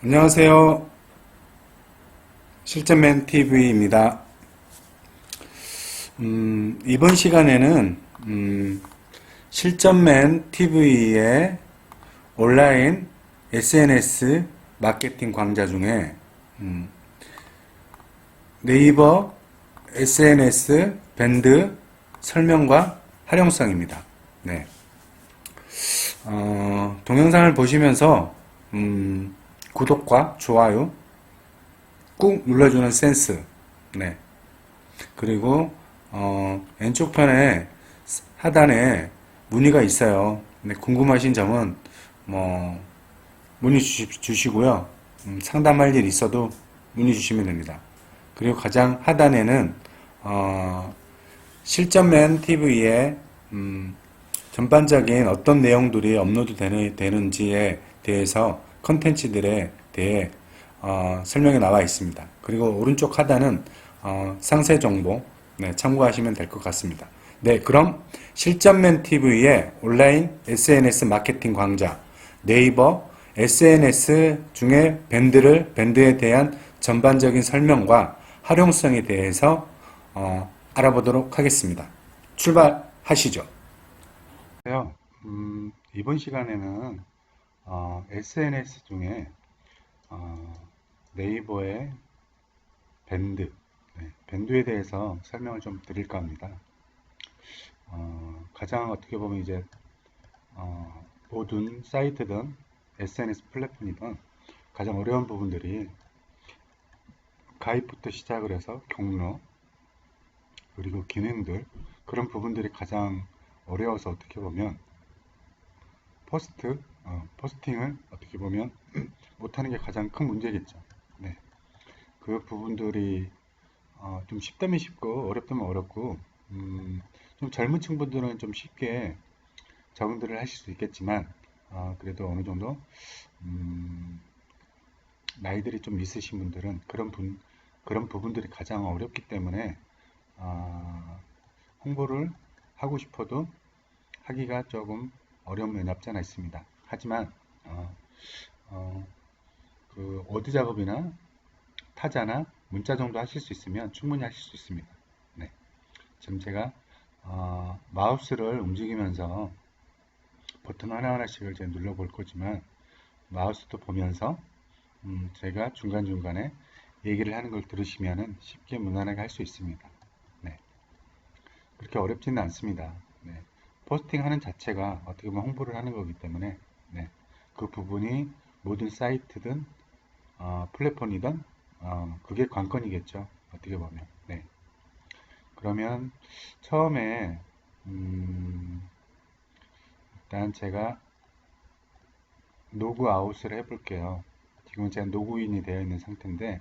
안녕하세요. 실전맨 TV입니다. 이번 시간에는 실전맨 TV의 온라인 SNS 마케팅 강좌 중에 네이버 SNS 밴드 설명과 활용성입니다. 네. 동영상을 보시면서 구독과 좋아요 꾹 눌러주는 센스. 네. 그리고 왼쪽 편에 하단에 문의가 있어요. 네, 궁금하신 점은 뭐 문의 주시고요. 상담할 일 있어도 문의 주시면 됩니다. 그리고 가장 하단에는 실전맨 TV에 전반적인 어떤 내용들이 업로드 되는지에 대해서 컨텐츠들에 대해 설명이 나와 있습니다. 그리고 오른쪽 하단은 상세 정보 참고하시면 될 것 같습니다. 네, 그럼 실전맨 TV의 온라인 SNS 마케팅 강좌 네이버 SNS 중에 밴드에 대한 전반적인 설명과 활용성에 대해서 알아보도록 하겠습니다. 출발하시죠. 이번 시간에는 SNS 중에 네이버의 밴드, 밴드에 대해서 설명을 좀 드릴까 합니다. 가장 어떻게 보면 이제 모든 사이트든 SNS 플랫폼이든 가장 어려운 부분들이 가입부터 시작을 해서 경로 그리고 기능들 그런 부분들이 가장 어려워서 어떻게 보면 포스팅을 어떻게 보면 못하는 게 가장 큰 문제겠죠. 네. 그 부분들이 좀 쉽다면 쉽고 어렵다면 어렵고 좀 젊은 층분들은 좀 쉽게 적응들을 하실 수 있겠지만 그래도 어느 정도 나이들이 좀 있으신 분들은 그런 부분들이 가장 어렵기 때문에 홍보를 하고 싶어도 하기가 조금 어려운 면이 없지 않아 있습니다. 하지만 그 워드 작업이나 타자나 문자 정도 하실 수 있으면 충분히 하실 수 있습니다. 네. 지금 제가 마우스를 움직이면서 버튼 하나하나씩을 이제 눌러볼 거지만 마우스도 보면서 제가 중간중간에 얘기를 하는 걸 들으시면 쉽게 무난하게 할 수 있습니다. 네. 그렇게 어렵지는 않습니다. 네. 포스팅 하는 자체가 어떻게 보면 홍보를 하는 거기 때문에 네. 그 부분이 모든 사이트든 플랫폼이든 그게 관건이겠죠. 어떻게 보면. 네. 그러면 처음에 일단 제가 로그 아웃을 해볼게요. 지금 제가 로그인이 되어 있는 상태인데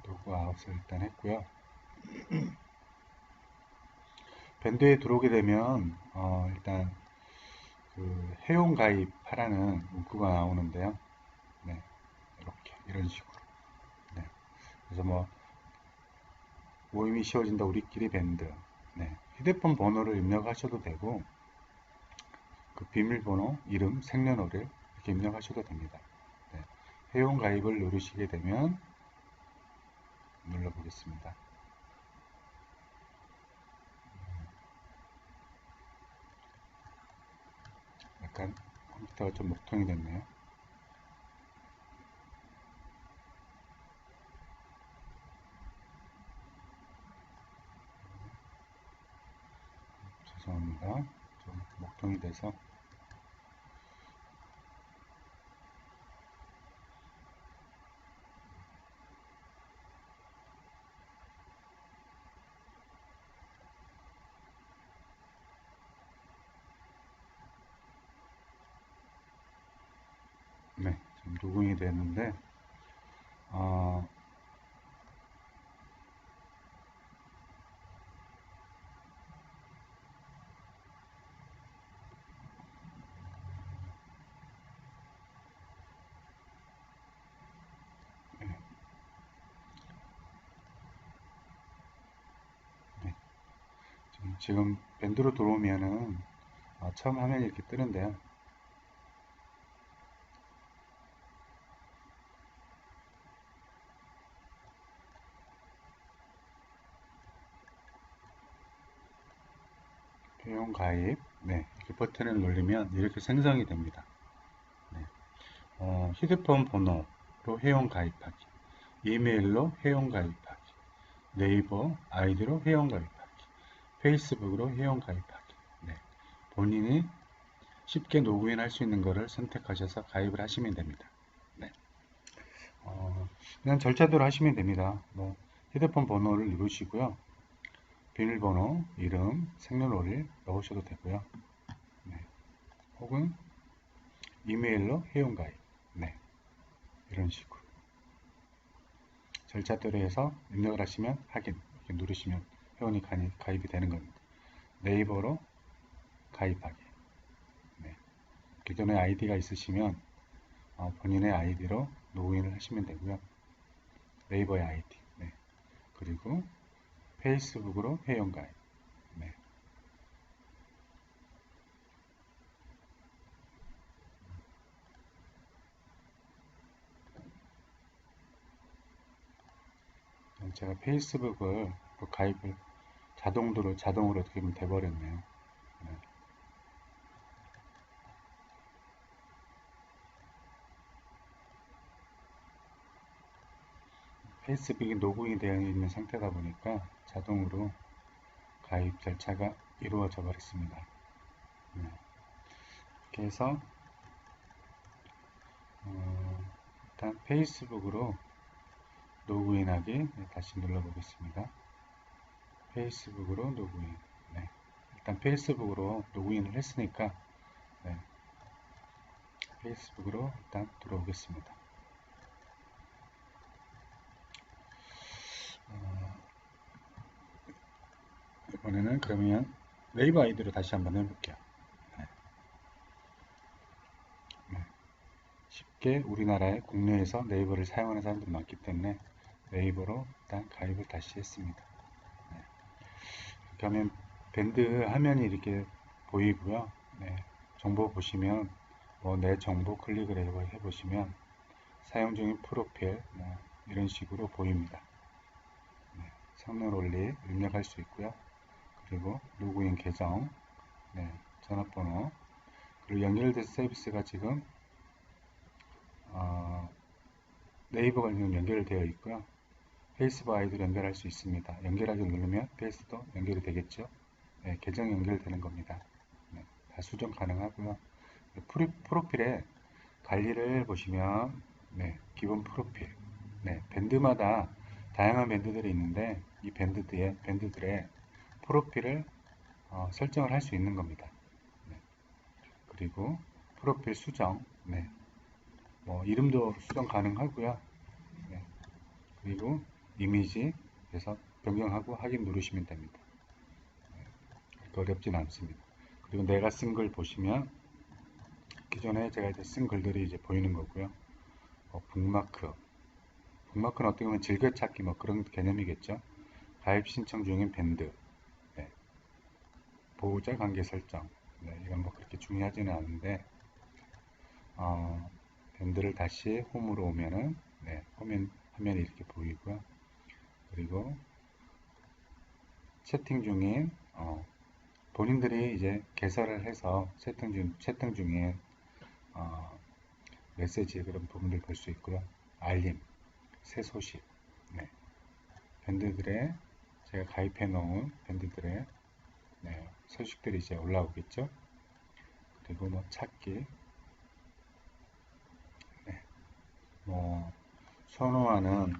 로그 아웃을 일단 했고요. 밴드에 들어오게 되면 일단 그 회원 가입하라는 문구가 나오는데요. 네, 이렇게 이런 식으로. 네, 그래서 뭐 모임이 쉬워진다 우리끼리 밴드. 네, 휴대폰 번호를 입력하셔도 되고 그 비밀번호, 이름, 생년월일 이렇게 입력하셔도 됩니다. 네, 회원 가입을 누르시게 되면 눌러보겠습니다. 약간 컴퓨터가 좀 먹통이 됐네요. 죄송합니다. 좀 먹통이 돼서 네, 지금 녹음이 되는데 어, 네, 지금 밴드로 들어오면은 처음 화면이 이렇게 뜨는데요. 회원 가입, 네, 이렇게 버튼을 누르면 이렇게 생성이 됩니다. 네. 휴대폰 번호로 회원 가입하기, 이메일로 회원 가입하기, 네이버 아이디로 회원 가입하기, 페이스북으로 회원 가입하기. 네. 본인이 쉽게 로그인 할 수 있는 것을 선택하셔서 가입을 하시면 됩니다. 네. 그냥 절차대로 하시면 됩니다. 뭐 휴대폰 번호를 누르시고요. 비밀번호, 이름, 생년월일 넣으셔도 되고요. 네. 혹은 이메일로 회원가입. 네. 이런 식으로 절차대로 해서 입력을 하시면 확인 이렇게 누르시면 회원이 가입이 되는 겁니다. 네이버로 가입하기. 네. 기존에 아이디가 있으시면 본인의 아이디로 로그인을 하시면 되고요. 네이버의 아이디. 네. 그리고 페이스북으로 회원가입. 네. 제가 페이스북을 가입을 자동으로 어떻게 보면 돼버렸네요. 네. 페이스북이 로그인이 되어 있는 상태다 보니까 자동으로 가입 절차가 이루어져 버렸습니다. 네. 이렇게 해서 일단 페이스북으로 로그인하기. 네, 다시 눌러보겠습니다. 페이스북으로 로그인. 네. 일단 페이스북으로 로그인을 했으니까 네. 페이스북으로 일단 들어오겠습니다. 이번에는 그러면 네이버 아이디로 다시 한번 해볼게요. 네. 네. 쉽게 우리나라의 국내에서 네이버를 사용하는 사람들이 많기 때문에 네이버로 일단 가입을 다시 했습니다. 네. 이렇게 하면 밴드 화면이 이렇게 보이고요. 네. 정보 보시면 내 정보 클릭을 해보시면 사용 중인 프로필 이런 식으로 보입니다. 네. 성능올리 입력할 수 있고요. 그리고 로그인 계정, 네. 전화번호, 그리고 연결된 서비스가 지금 네이버가 지금 연결되어 있고요. 페이스북 아이디로 연결할 수 있습니다. 연결하기 누르면 페이스도 연결이 되겠죠. 네, 계정 연결되는 겁니다. 네, 다 수정 가능하고요. 프로필에 관리를 보시면 네, 기본 프로필. 네, 밴드마다 다양한 밴드들이 있는데 이 밴드들의 프로필을 설정을 할 수 있는 겁니다. 네, 그리고 프로필 수정. 네, 이름도 수정 가능하고요. 네, 그리고 이미지에서 변경하고 확인 누르시면 됩니다. 어렵진 않습니다. 그리고 내가 쓴 글 보시면 기존에 제가 이제 쓴 글들이 이제 보이는 거고요. 북마크는 어떻게 보면 즐겨찾기 그런 개념이겠죠. 가입 신청 중인 밴드, 네. 보호자 관계 설정, 네. 이건 그렇게 중요하지는 않은데 밴드를 다시 홈으로 오면은 네. 화면이 이렇게 보이고요. 그리고 채팅 중인 본인들이 이제 개설을 해서 채팅 중인 메시지 그런 부분들 볼 수 있고요. 알림, 새 소식, 네. 밴드들의 제가 가입해 놓은 밴드들의 네, 소식들이 이제 올라오겠죠. 그리고 찾기, 네. 선호하는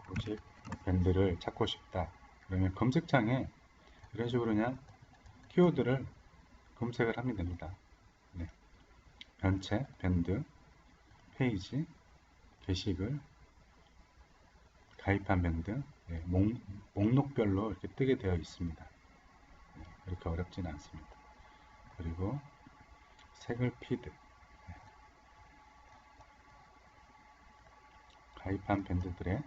고집 밴드를 찾고 싶다. 그러면 검색창에 이런 식으로 그냥 키워드를 검색을 하면 됩니다. 네. 전체, 밴드, 페이지, 게시글, 가입한 밴드, 네, 목록별로 이렇게 뜨게 되어 있습니다. 네, 그렇게 어렵지는 않습니다. 그리고 색을 피드, 네, 가입한 밴드들의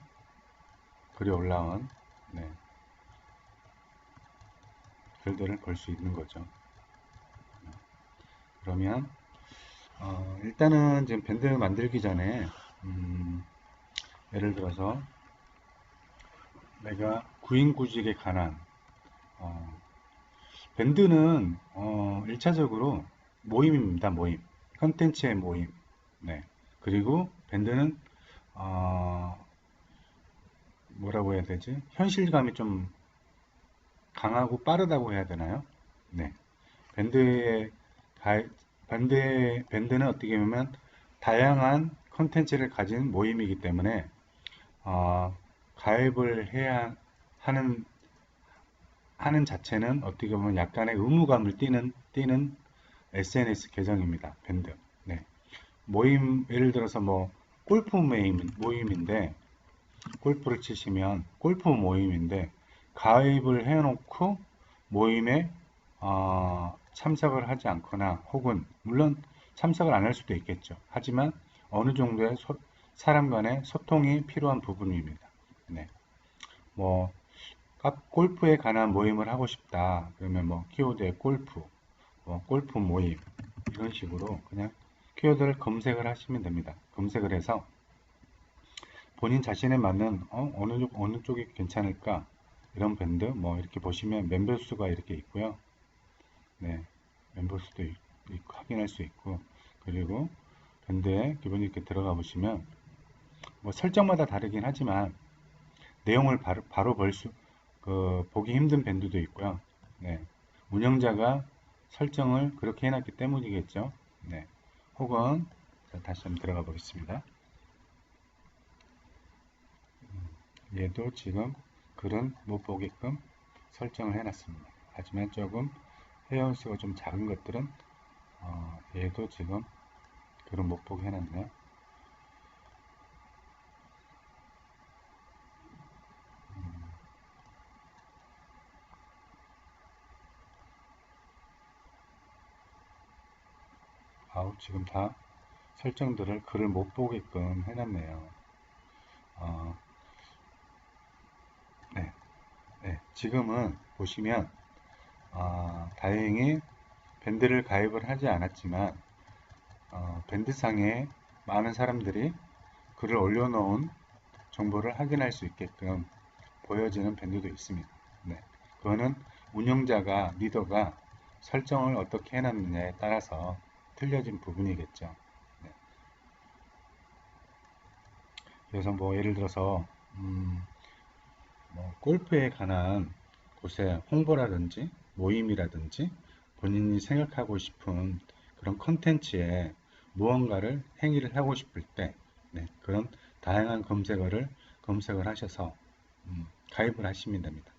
글이 올라온 네, 글들을 걸 수 있는 거죠. 그러면 일단은 지금 밴드 만들기 전에 예를 들어서 내가 구인구직에 관한 밴드는 1차적으로 모임입니다. 모임. 컨텐츠의 모임. 네. 그리고 밴드는 뭐라고 해야 되지? 현실감이 좀 강하고 빠르다고 해야 되나요? 네. 밴드의 밴드는 어떻게 보면 다양한 컨텐츠를 가진 모임이기 때문에 가입을 해야 하는 자체는 어떻게 보면 약간의 의무감을 띠는 SNS 계정입니다. 밴드. 네. 모임, 예를 들어서 뭐, 골프 모임인데, 골프를 치시면, 골프 모임인데, 가입을 해놓고 모임에, 참석을 하지 않거나, 혹은, 물론 참석을 안 할 수도 있겠죠. 하지만, 어느 정도의 사람 간의 소통이 필요한 부분입니다. 네. 뭐, 골프에 관한 모임을 하고 싶다. 그러면 뭐, 키워드에 골프, 뭐 골프 모임 이런 식으로 그냥 키워드를 검색을 하시면 됩니다. 검색을 해서 본인 자신에 맞는 어느 쪽이 괜찮을까 이런 밴드 뭐 이렇게 보시면 멤버 수가 이렇게 있고요. 네, 멤버 수도 있고 확인할 수 있고 그리고 밴드에 기본적으로 이렇게 들어가 보시면 뭐 설정마다 다르긴 하지만 내용을 바로 보기 힘든 밴드도 있고요. 네, 운영자가 설정을 그렇게 해놨기 때문이겠죠. 네. 혹은 다시 한번 들어가 보겠습니다. 얘도 지금 글은 못 보게끔 설정을 해놨습니다. 하지만 조금 회원수가 좀 작은 것들은 얘도 지금 글은 못 보게 해놨네요. 지금 다 설정들을 글을 못 보게끔 해놨네요. 네, 네. 지금은 보시면 다행히 밴드를 가입을 하지 않았지만 밴드상에 많은 사람들이 글을 올려놓은 정보를 확인할 수 있게끔 보여지는 밴드도 있습니다. 네. 그거는 운영자가, 리더가 설정을 어떻게 해놨느냐에 따라서 틀려진 부분이겠죠. 네. 그래서 뭐 예를 들어서 뭐 골프에 관한 곳에 홍보라든지 모임이라든지 본인이 생각하고 싶은 그런 컨텐츠에 무언가를 행위를 하고 싶을 때 네, 그런 다양한 검색을 하셔서 가입을 하시면 됩니다.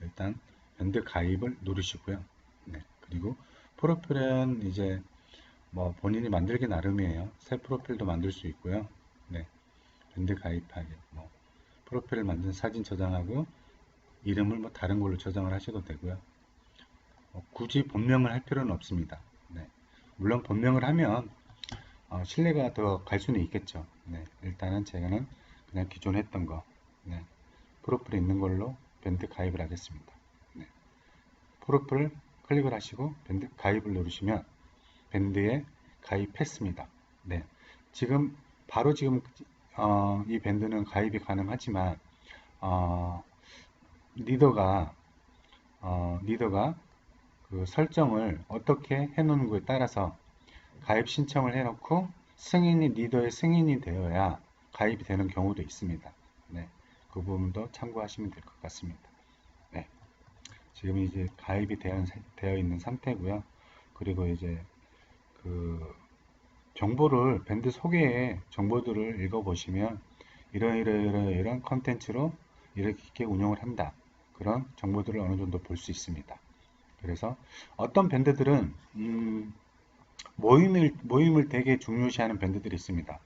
일단 밴드 가입을 누르시고요. 네, 그리고 프로필은 이제 뭐 본인이 만들기 나름이에요. 새 프로필도 만들 수 있고요. 네, 밴드 가입하기 뭐 프로필을 만든 사진 저장하고 이름을 뭐 다른 걸로 저장을 하셔도 되고요. 굳이 본명을 할 필요는 없습니다. 네. 물론 본명을 하면 신뢰가 더 갈 수는 있겠죠. 네. 일단은 제가는 그냥 기존 했던 거 네. 프로필에 있는 걸로 밴드 가입을 하겠습니다. 네. 프로필 클릭을 하시고 밴드 가입을 누르시면 밴드에 가입했습니다. 네. 지금 바로 지금 이 밴드는 가입이 가능하지만 리더가 그 설정을 어떻게 해놓는 거에 따라서 가입 신청을 해놓고 리더의 승인이 되어야 가입이 되는 경우도 있습니다. 네, 그 부분도 참고하시면 될 것 같습니다. 네, 지금 이제 가입이 되어 있는 상태고요. 그리고 이제 그 밴드 소개의 정보들을 읽어보시면 이런 컨텐츠로 이렇게 운영을 한다. 그런 정보들을 어느 정도 볼 수 있습니다. 그래서 어떤 밴드들은 모임을 되게 중요시하는 밴드들이 있습니다.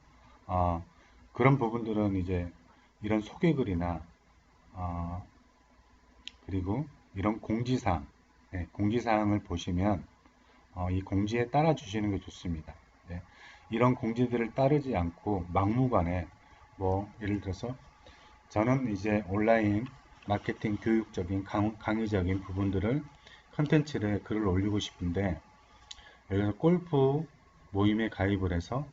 그런 부분들은 이제 이런 소개글이나 그리고 이런 공지사항, 네, 공지사항을 보시면 이 공지에 따라 주시는 게 좋습니다. 네, 이런 공지들을 따르지 않고 막무가내 뭐 예를 들어서 저는 이제 온라인 마케팅 교육적인 강의적인 부분들을 컨텐츠를 글을 올리고 싶은데 예를 들어서 골프 모임에 가입을 해서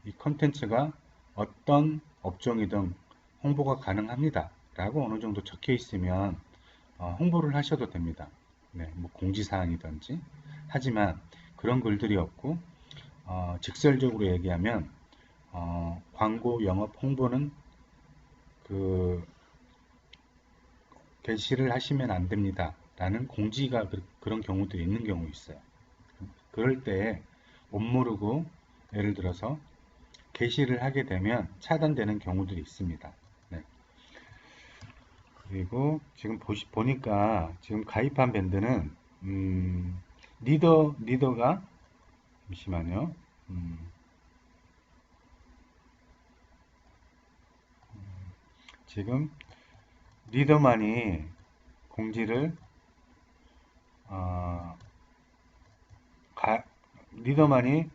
이 컨텐츠가 어떤 업종이든 홍보가 가능합니다 라고 어느 정도 적혀 있으면 홍보를 하셔도 됩니다. 네, 뭐 공지사항이든지. 하지만 그런 글들이 없고 직설적으로 얘기하면 광고 영업 홍보는 그 게시를 하시면 안 됩니다 라는 공지가 그런 경우들이 있는 경우 있어요. 그럴 때 못 모르고 예를 들어서 게시를 하게 되면 차단되는 경우들이 있습니다. 네. 그리고 지금 보니까 지금 가입한 밴드는 리더가 잠시만요. 지금 리더만이 공지를 리더만이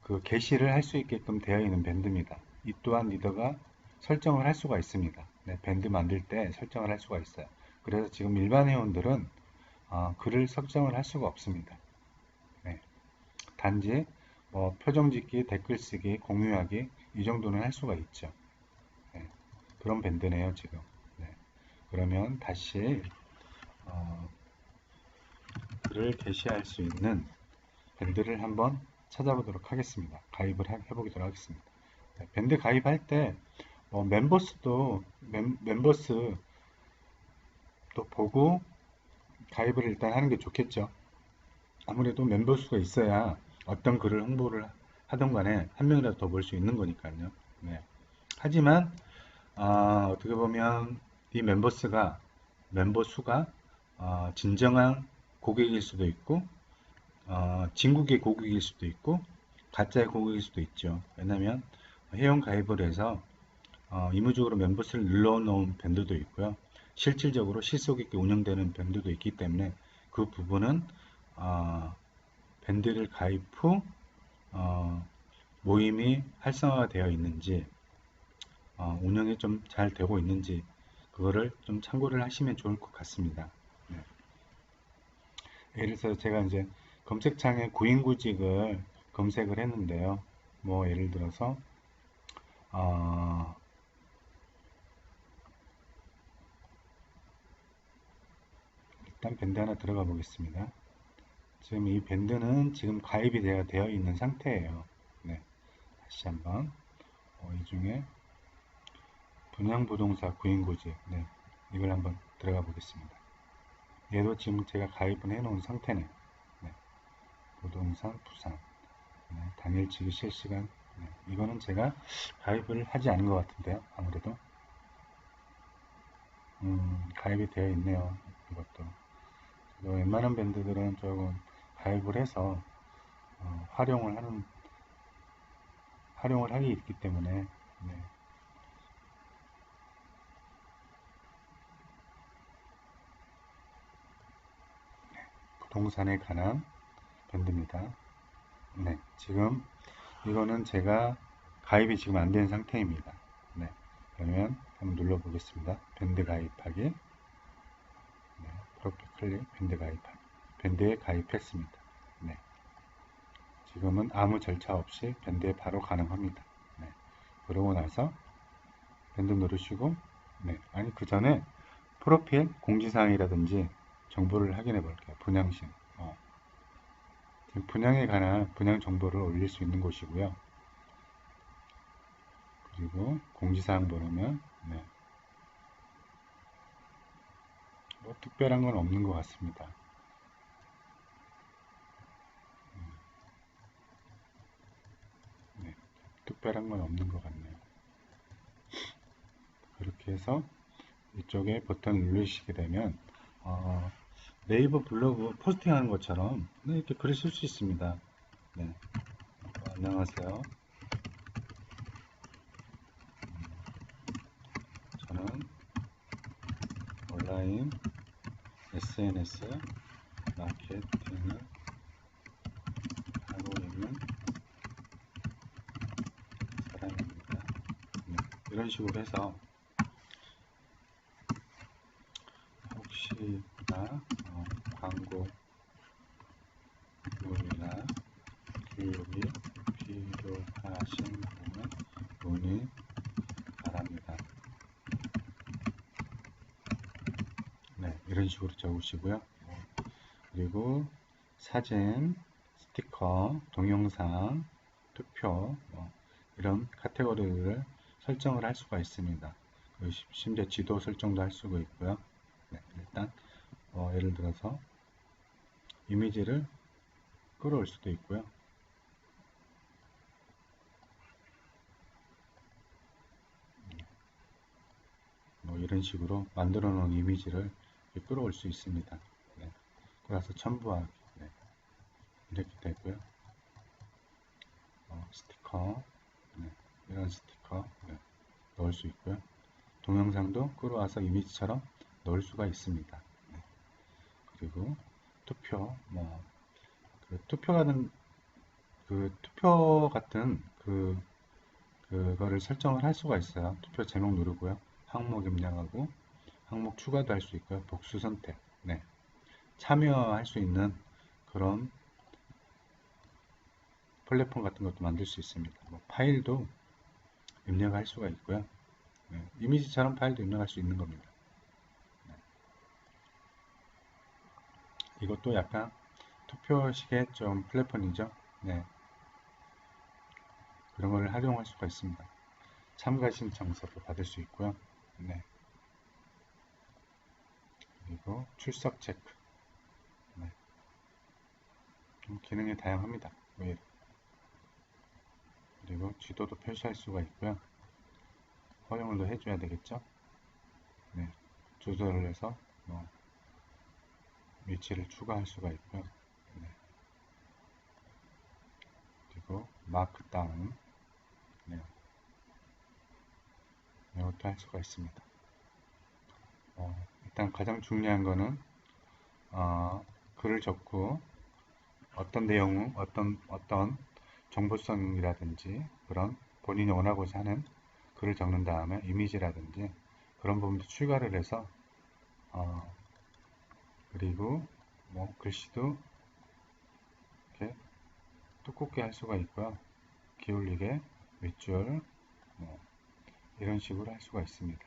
그 게시를 할 수 있게끔 되어 있는 밴드입니다. 이 또한 리더가 설정을 할 수가 있습니다. 네, 밴드 만들 때 설정을 할 수가 있어요. 그래서 지금 일반 회원들은 글을 설정을 할 수가 없습니다. 네, 단지 뭐 표정 짓기, 댓글 쓰기, 공유하기 이 정도는 할 수가 있죠. 네, 그런 밴드네요 지금. 네, 그러면 다시 글을 게시할 수 있는 밴드를 한번 찾아보도록 하겠습니다. 가입을 해보도록 하겠습니다. 네, 밴드 가입할 때 멤버스도 멤버스 또 보고 가입을 일단 하는 게 좋겠죠. 아무래도 멤버 수가 있어야 어떤 글을 홍보를 하던 간에 한 명이라도 더 볼 수 있는 거니까요. 네. 하지만 어떻게 보면 이 멤버 수가 진정한 고객일 수도 있고 진국의 고객일 수도 있고 가짜의 고객일 수도 있죠. 왜냐하면 회원 가입을 해서 의무적으로 멤버스를 눌러놓은 밴드도 있고요. 실질적으로 실속 있게 운영되는 밴드도 있기 때문에 그 부분은 밴드를 가입 후 모임이 활성화가 되어 있는지 운영이 좀 잘 되고 있는지 그거를 좀 참고를 하시면 좋을 것 같습니다. 네. 예를 들어서 제가 이제 검색창에 구인구직을 검색을 했는데요. 뭐 예를 들어서 일단 밴드 하나 들어가 보겠습니다. 지금 이 밴드는 지금 가입이 되어 있는 상태예요. 네. 다시 한번 이 중에 분양부동산 구인구직 네. 이걸 한번 들어가 보겠습니다. 얘도 지금 제가 가입을 해 놓은 상태네요. 네. 부동산 부산 네. 당일치기 실시간 네. 이거는 제가 가입을 하지 않은 것 같은데요. 아무래도 가입이 되어 있네요. 이것도 웬만한 밴드들은 조금 가입을 해서 활용을 하기 있기 때문에 네. 부동산에 관한 밴드입니다. 네, 지금 이거는 제가 가입이 지금 안 된 상태입니다. 네, 그러면 한번 눌러 보겠습니다. 밴드 가입하기 네, 프로필 클릭 밴드 가입하기 밴드에 가입했습니다. 네, 지금은 아무 절차 없이 밴드에 바로 가능합니다. 네, 그러고 나서 밴드 누르시고 네, 아니 그 전에 프로필 공지사항이라든지 정보를 확인해 볼게요. 분양신 분양에 관한 분양 정보를 올릴 수 있는 곳이고요. 그리고 공지사항 보면 네. 뭐 특별한 건 없는 것 같습니다. 네. 특별한 건 없는 것 같네요. 그렇게 해서 이쪽에 버튼을 누르시게 되면 네이버 블로그 포스팅하는 것처럼 네, 이렇게 글을 쓸 수 있습니다. 네. 안녕하세요. 저는 온라인 SNS 마케팅을 하고 있는 사람입니다. 네. 이런 식으로 해서 혹시나 교육이 필요하신 분은 문의 바랍니다. 네, 이런 식으로 적으시고요. 그리고 사진, 스티커, 동영상, 투표 이런 카테고리를 설정을 할 수가 있습니다. 심지어 지도 설정도 할 수가 있고요. 네, 일단 예를 들어서 이미지를 끌어올 수도 있고요. 이런 식으로 만들어 놓은 이미지를 끌어올 수 있습니다. 네, 그래서 첨부하기 네, 이렇게 되고요. 스티커 네, 이런 스티커 네, 넣을 수 있고요. 동영상도 끌어와서 이미지처럼 넣을 수가 있습니다. 네, 그리고 투표 투표 같은 그거를 설정을 할 수가 있어요. 투표 제목 누르고요. 항목 입력하고 항목 추가도 할 수 있고요. 복수 선택 네, 참여할 수 있는 그런 플랫폼 같은 것도 만들 수 있습니다. 파일도 입력할 수가 있고요. 네, 이미지처럼 파일도 입력할 수 있는 겁니다. 네. 이것도 약간 투표식의 좀 플랫폼이죠. 네. 그런 걸 활용할 수가 있습니다. 참가 신청서도 받을 수 있고요. 네. 그리고 출석 체크. 네. 기능이 다양합니다. 그리고 지도도 표시할 수가 있고요. 허용을 해줘야 되겠죠. 네. 조절을 해서 위치를 추가할 수가 있고요. 네. 그리고 마크 다운 네. 이것도 할 수가 있습니다. 일단 가장 중요한 거는 글을 적고 어떤 내용은 어떤 정보성이라든지 그런 본인이 원하고자 하는 글을 적는 다음에 이미지라든지 그런 부분도 추가를 해서 그리고 글씨도 이렇게 두껍게 할 수가 있고요. 기울이게 밑줄 이런 식으로 할 수가 있습니다.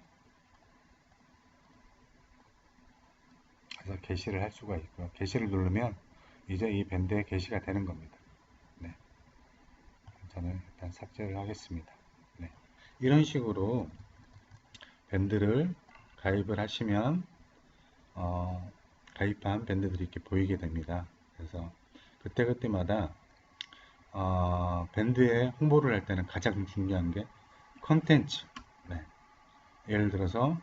그래서 게시를 할 수가 있고요. 게시를 누르면 이제 이 밴드에 게시가 되는 겁니다. 네. 저는 일단 삭제를 하겠습니다. 네. 이런 식으로 밴드를 가입을 하시면 가입한 밴드들이 이렇게 보이게 됩니다. 그래서 그때그때마다 밴드에 홍보를 할 때는 가장 중요한 게 컨텐츠. 네. 예를 들어서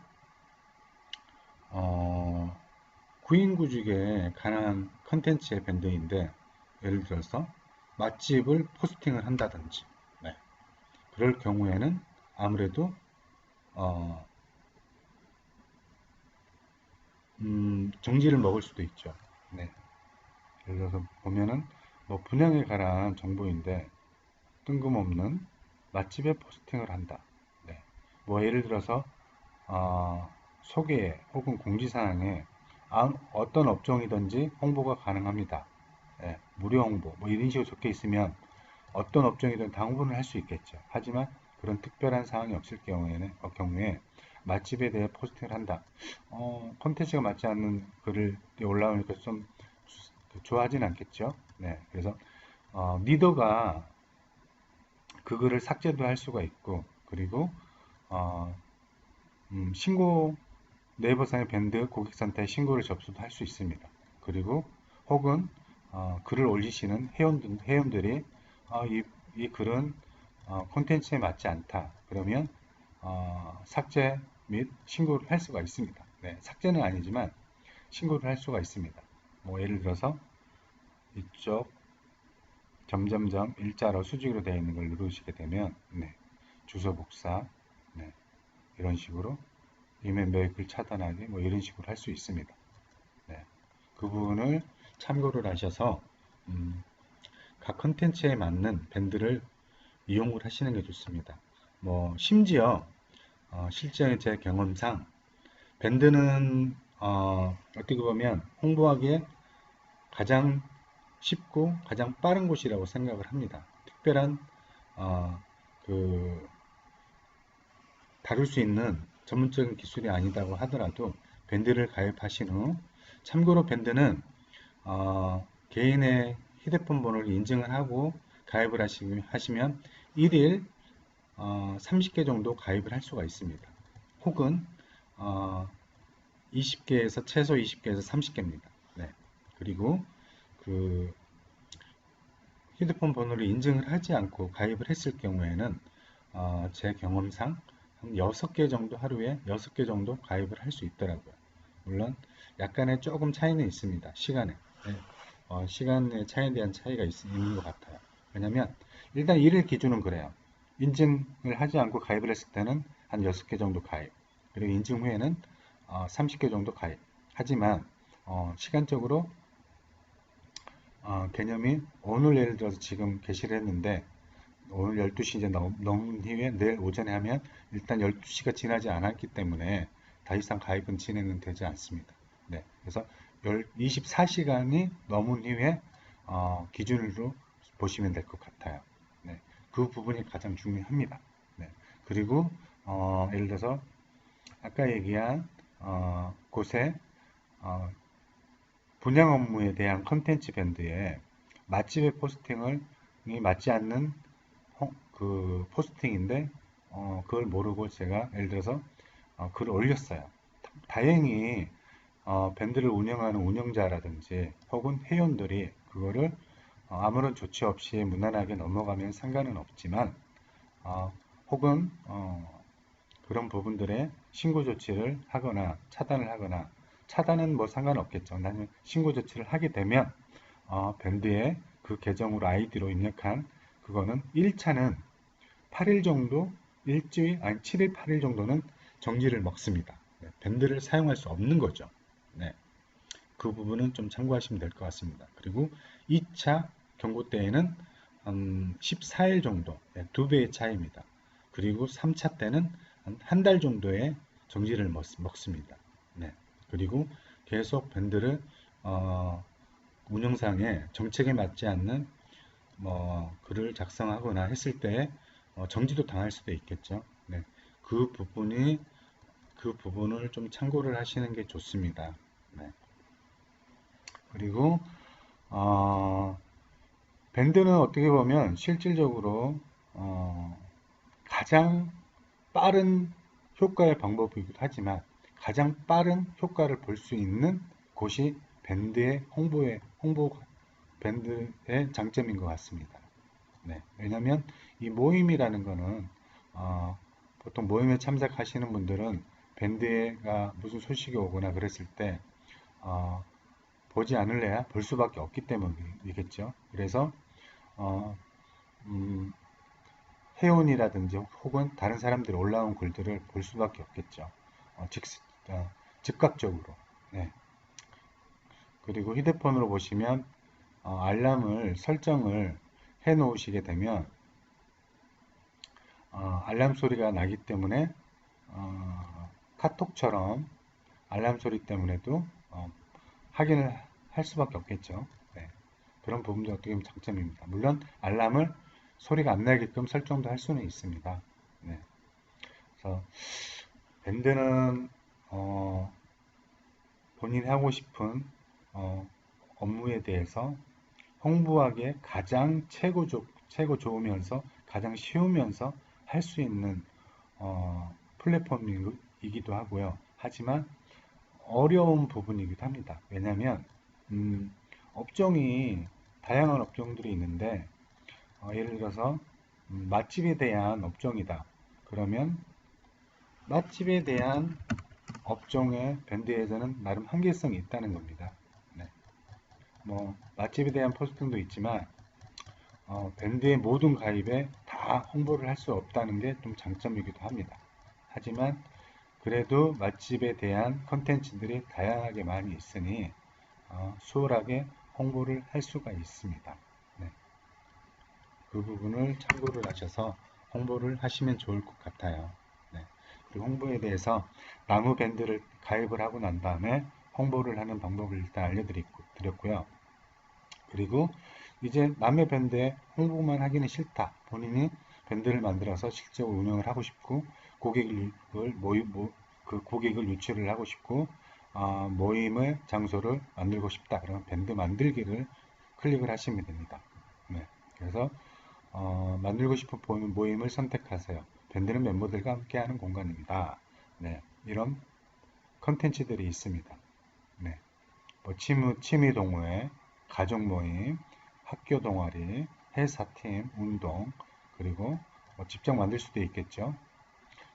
구인구직에 관한 컨텐츠의 밴드인데 예를 들어서 맛집을 포스팅을 한다든지 네. 그럴 경우에는 아무래도 정지를 먹을 수도 있죠. 네. 예를 들어서 보면은 분양에 관한 정보인데 뜬금없는 맛집에 포스팅을 한다. 네. 예를 들어서 소개 혹은 공지사항에 어떤 업종이든지 홍보가 가능합니다. 네. 무료 홍보 이런 식으로 적혀 있으면 어떤 업종이든 다 홍보를 할 수 있겠죠. 하지만 그런 특별한 사항이 없을 경우에 맛집에 대해 포스팅을 한다. 콘텐츠가 맞지 않는 글을 올라오니까 좀 좋아하진 않겠죠. 네, 그래서 리더가 그 글을 삭제도 할 수가 있고, 그리고 신고 네이버상의 밴드 고객센터에 신고를 접수도 할 수 있습니다. 그리고 혹은 글을 올리시는 회원들이 이 글은 콘텐츠에 맞지 않다. 그러면 삭제 및 신고를 할 수가 있습니다. 네, 삭제는 아니지만 신고를 할 수가 있습니다. 예를 들어서 이쪽 점점점 일자로 수직으로 되어 있는 걸 누르시게 되면 네, 주소 복사 네, 이런 식으로 이메일 메이크를 차단하기 이런 식으로 할 수 있습니다. 네, 그 부분을 참고를 하셔서 각 컨텐츠에 맞는 밴드를 이용을 하시는 게 좋습니다. 심지어 실제 제 경험상 밴드는 어떻게 보면 홍보하기에 가장 쉽고 가장 빠른 곳이라고 생각을 합니다. 특별한 그 다룰 수 있는 전문적인 기술이 아니다고 하더라도 밴드를 가입하신 후, 참고로 밴드는 개인의 휴대폰 번호를 인증을 하고 가입을 하시면 1일 30개 정도 가입을 할 수가 있습니다. 혹은 20개에서 최소 20개에서 30개입니다. 네. 그리고 그 휴대폰 번호를 인증을 하지 않고 가입을 했을 경우에는 제 경험상 한 6개 정도, 하루에 6개 정도 가입을 할 수 있더라고요. 물론 약간의 조금 차이는 있습니다. 시간에. 네. 시간의 차이에 대한 차이가 있는 것 같아요. 왜냐면 일단 1일 기준은 그래요. 인증을 하지 않고 가입을 했을 때는 한 6개 정도 가입, 그리고 인증 후에는 30개 정도 가입. 하지만 시간적으로 개념이 오늘 예를 들어서 지금 게시를 했는데 오늘 12시 이제 넘은 이후에 내일 오전에 하면 일단 12시가 지나지 않았기 때문에 더 이상 가입은 진행은 되지 않습니다. 네, 그래서 24시간이 넘은 이후에 기준으로 보시면 될 것 같아요. 네, 그 부분이 가장 중요합니다. 네, 그리고 예를 들어서 아까 얘기한 곳에 분양 업무에 대한 컨텐츠 밴드에 맛집의 포스팅을 맞지 않는 그 포스팅인데 그걸 모르고 제가 예를 들어서 글을 올렸어요. 다행히 밴드를 운영하는 운영자라든지 혹은 회원들이 그거를 아무런 조치 없이 무난하게 넘어가면 상관은 없지만 혹은 그런 부분들에 신고 조치를 하거나 차단을 하거나, 차단은 뭐 상관없겠죠. 나는 신고 조치를 하게 되면 밴드에 그 계정으로 아이디로 입력한 그거는 1차는 8일 정도, 일주일, 아니 7일, 8일 정도는 정지를 먹습니다. 네, 밴드를 사용할 수 없는 거죠. 네, 그 부분은 좀 참고하시면 될 것 같습니다. 그리고 2차 경고 때에는 14일 정도, 네, 2배의 차이입니다. 그리고 3차 때는 한 달 정도의 정지를 먹습니다. 네, 그리고 계속 밴드를 운영상의 정책에 맞지 않는 글을 작성하거나 했을 때 정지도 당할 수도 있겠죠. 네, 그 부분을 좀 참고를 하시는 게 좋습니다. 네. 그리고 밴드는 어떻게 보면 실질적으로 가장 빠른 효과의 방법이기도 하지만 가장 빠른 효과를 볼 수 있는 곳이 밴드의 홍보 밴드의 장점인 것 같습니다. 네, 왜냐하면 이 모임이라는 거는 보통 모임에 참석하시는 분들은 밴드가 무슨 소식이 오거나 그랬을 때 보지 않을래야 볼 수밖에 없기 때문이겠죠. 그래서 어, 음, 회원이라든지 혹은 다른 사람들이 올라온 글들을 볼 수밖에 없겠죠. 즉각적으로. 네. 그리고 휴대폰으로 보시면 알람을 설정을 해 놓으시게 되면 알람 소리가 나기 때문에 카톡처럼 알람 소리 때문에도 확인을 할 수밖에 없겠죠. 네. 그런 부분도 어떻게 보면 장점입니다. 물론 알람을 소리가 안 나게끔 설정도 할 수는 있습니다. 네. 그래서 밴드는 본인이 하고 싶은 업무에 대해서 홍보하기에 가장 최고 좋으면서 가장 쉬우면서 할 수 있는 플랫폼이기도 하고요. 하지만 어려운 부분이기도 합니다. 왜냐하면 업종이 다양한 업종들이 있는데 예를 들어서 맛집에 대한 업종이다. 그러면 맛집에 대한 업종의 밴드에서는 나름 한계성이 있다는 겁니다. 네. 뭐 맛집에 대한 포스팅도 있지만 밴드의 모든 가입에 다 홍보를 할 수 없다는 게 좀 장점이기도 합니다. 하지만 그래도 맛집에 대한 컨텐츠들이 다양하게 많이 있으니 수월하게 홍보를 할 수가 있습니다. 네. 그 부분을 참고를 하셔서 홍보를 하시면 좋을 것 같아요. 네. 그리고 홍보에 대해서 나무 밴드를 가입을 하고 난 다음에 홍보를 하는 방법을 일단 알려드렸고요. 그리고 이제 남의 밴드에 홍보만 하기는 싫다. 본인이 밴드를 만들어서 실제로 운영을 하고 싶고 그 고객을 유치를 하고 싶고 모임의 장소를 만들고 싶다. 그러면 밴드 만들기를 클릭을 하시면 됩니다. 네. 그래서 만들고 싶은 모임을 선택하세요. 밴드는 멤버들과 함께하는 공간입니다. 네. 이런 컨텐츠들이 있습니다. 네. 뭐 취미 동호회, 가족 모임, 학교 동아리, 회사팀, 운동, 그리고 뭐 직접 만들 수도 있겠죠.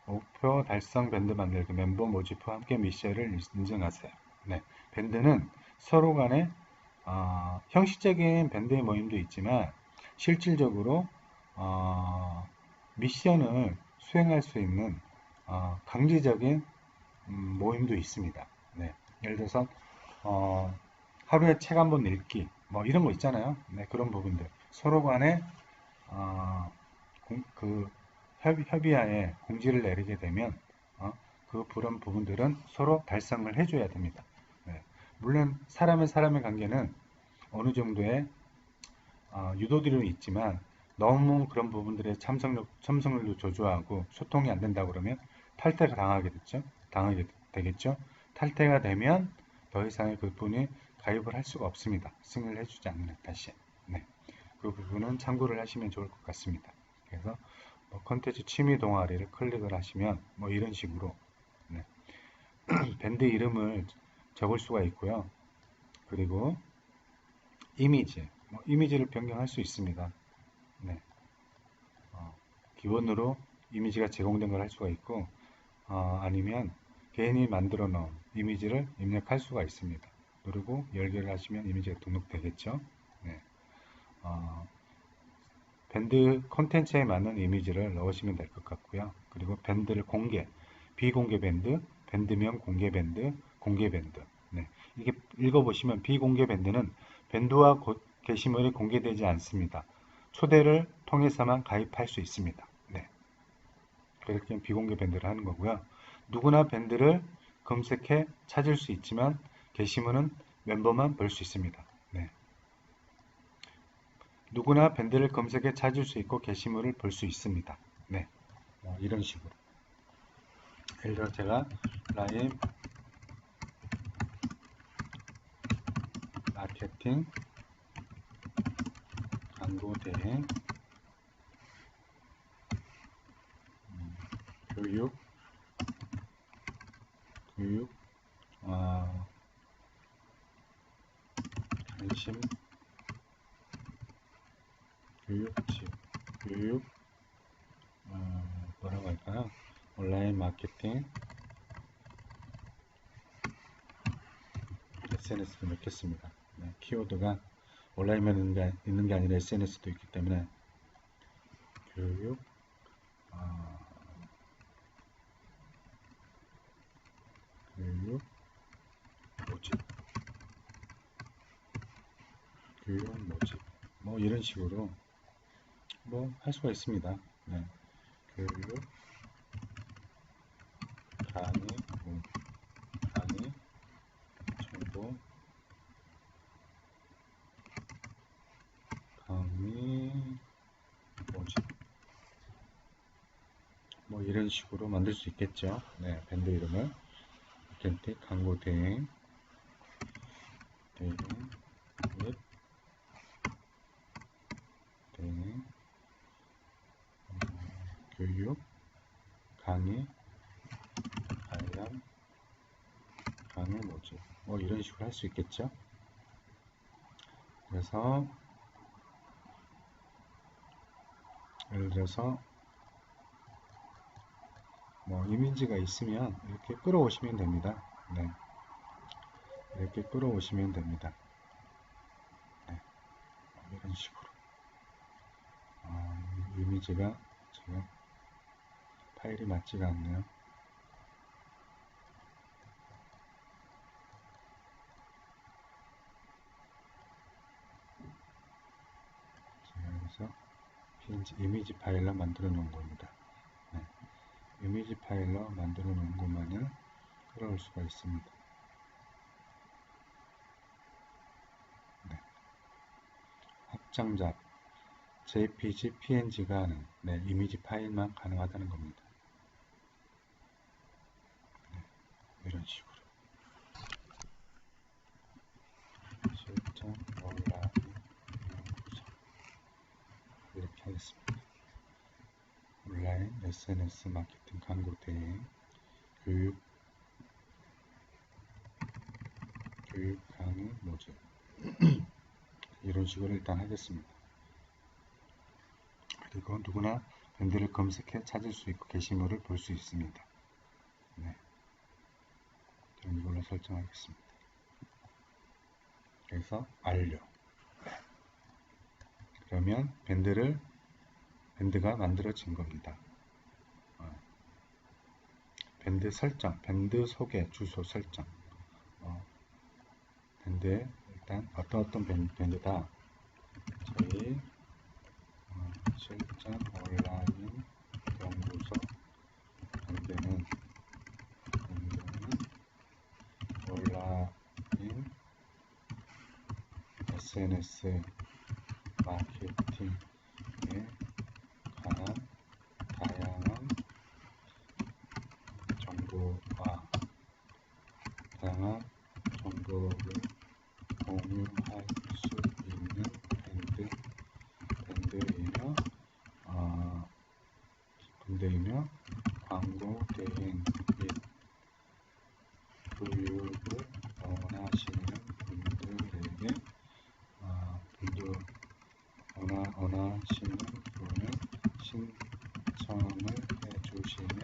목표 달성 밴드 만들기 멤버 모집 후 함께 미션을 인증하세요. 네, 밴드는 서로 간에 형식적인 밴드의 모임도 있지만 실질적으로 미션을 수행할 수 있는 강제적인 모임도 있습니다. 네, 예를 들어서 하루에 책 한 번 읽기 뭐 이런 거 있잖아요. 네, 그런 부분들 서로 간에 그 협의하에 공지를 내리게 되면 그런 부분들은 서로 달성을 해줘야 됩니다. 네. 물론 사람의 관계는 어느 정도의 유도들은 있지만 너무 그런 부분들의 참석률도 저조하고 소통이 안 된다 그러면 탈퇴가 당하게 되겠죠. 탈퇴가 되면 더 이상의 그분이 가입을 할 수가 없습니다. 승인을 해주지 않는 한 다시. 네. 그 부분은 참고를 하시면 좋을 것 같습니다. 그래서 뭐 컨텐츠 취미 동아리를 클릭을 하시면 뭐 이런 식으로 네. 밴드 이름을 적을 수가 있고요. 그리고 이미지를 변경할 수 있습니다. 네. 기본으로 이미지가 제공된 걸 할 수가 있고 아니면 개인이 만들어 놓은 이미지를 입력할 수가 있습니다. 누르고 열기를 하시면 이미지가 등록되겠죠. 네. 밴드 콘텐츠에 맞는 이미지를 넣으시면 될 것 같고요. 그리고 밴드를 비공개 밴드, 밴드명 공개 밴드, 공개 밴드. 네. 이게 읽어보시면 비공개 밴드는 밴드와 게시물이 공개되지 않습니다. 초대를 통해서만 가입할 수 있습니다. 네. 그렇게 비공개 밴드를 하는 거고요. 누구나 밴드를 검색해 찾을 수 있지만 게시물은 멤버만 볼 수 있습니다. 네. 누구나 밴드를 검색해 찾을 수 있고 게시물을 볼 수 있습니다. 네, 이런 식으로. 예를 들어 제가 라임 마케팅 광고 대행 교육 관심 교육 뭐라고 할까요? 온라인 마케팅 SNS를 넣겠습니다. 네, 키워드가 온라인만 있는 게 아니라 SNS도 있기 때문에 교육 교육 모집 교육 모집 뭐 이런 식으로 뭐 할 수가 있습니다. 네, 교육 강의 강의 정보 강의 모집 뭐 이런 식으로 만들 수 있겠죠. 네, 밴드 이름을 캔틱 광고 대행 웹 대행 교육 강의 관련 강의 모집 뭐 이런 식으로 할 수 있겠죠. 그래서 예를 들어서 뭐 이미지가 있으면 이렇게 끌어오시면 됩니다. 네, 이렇게 끌어오시면 됩니다. 네, 이런 식으로 이미지가 지금 파일이 맞지가 않네요. 그래서 PNG 이미지 파일로 만들어 놓은 겁니다. 네, 이미지 파일로 만들어 놓은 것만을 끌어올 수가 있습니다. 네. 확장작 JPG, PNG가 네, 이미지 파일만 가능하다는 겁니다. 네, 이런 식으로 실전 온라인 연구소 이렇게 하겠습니다. 온라인 SNS 마케팅 광고 대행 교육 강의 모듈 이런 식으로 일단 하겠습니다. 그리고 누구나 밴드를 검색해 찾을 수 있고 게시물을 볼 수 있습니다. 네, 이걸로 설정하겠습니다. 그래서 완료. 그러면 밴드가 만들어진 겁니다. 밴드 설정, 밴드 소개, 주소 설정. 밴드에 일단 어떤 밴드다. 저희 실전 온라인 연구소 밴드는 온라인 SNS 마케팅에 관한 다양한 정보를 공유할 수 있는 밴드이며 광고 대행 및 교육을 원하시는 분들에게 원하시는 분은 신청을 해주시면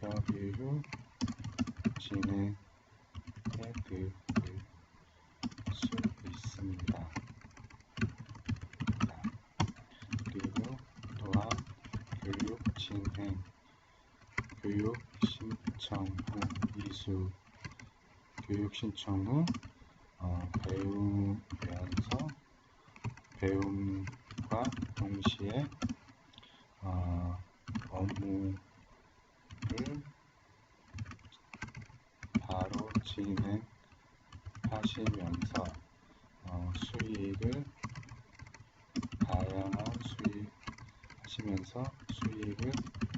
협의 후 진행해 드릴 수 있습니다. 그리고 또한 교육 신청 후 배움과 동시에 업무를 바로 진행하시면서 수익을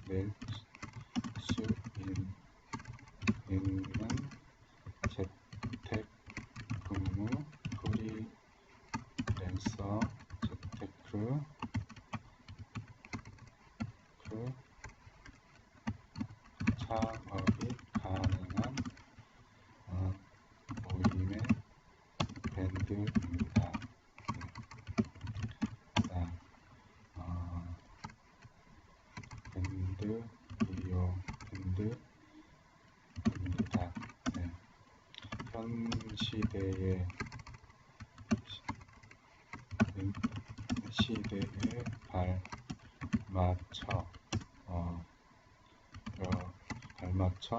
낼 수 있는 재택근무 프리랜서 재테크 창업이 가능한 모임의 밴드입니다. 밴드입니다. 네. 현 시대에 발맞춰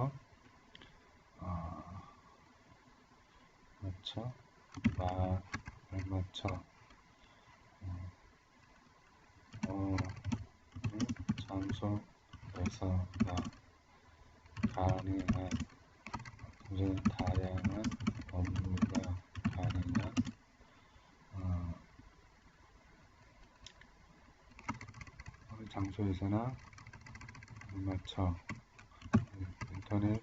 장소에서나 가능한 다양한 업무가 가능한 어느 장소에서나 맞춰 인터넷이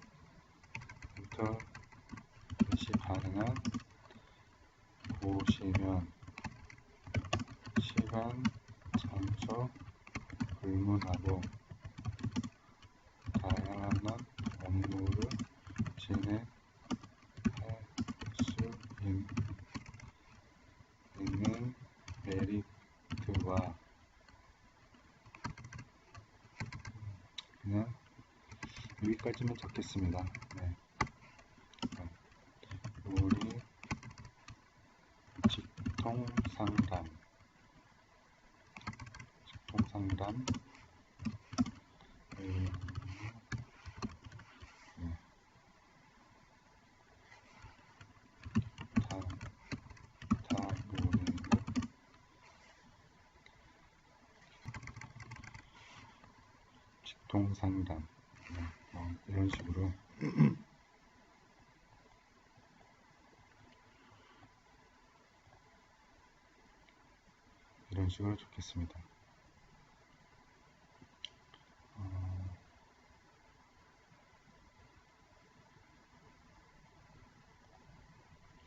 가능한 곳이면 시간, 장소 불문하고 다양한 업무를 진행할 수 있는 메리트와 그냥 여기까지만 적겠습니다. 네. 우리 직통상담 네. 직통상담 이런 식으로 이런 식으로 좋겠습니다.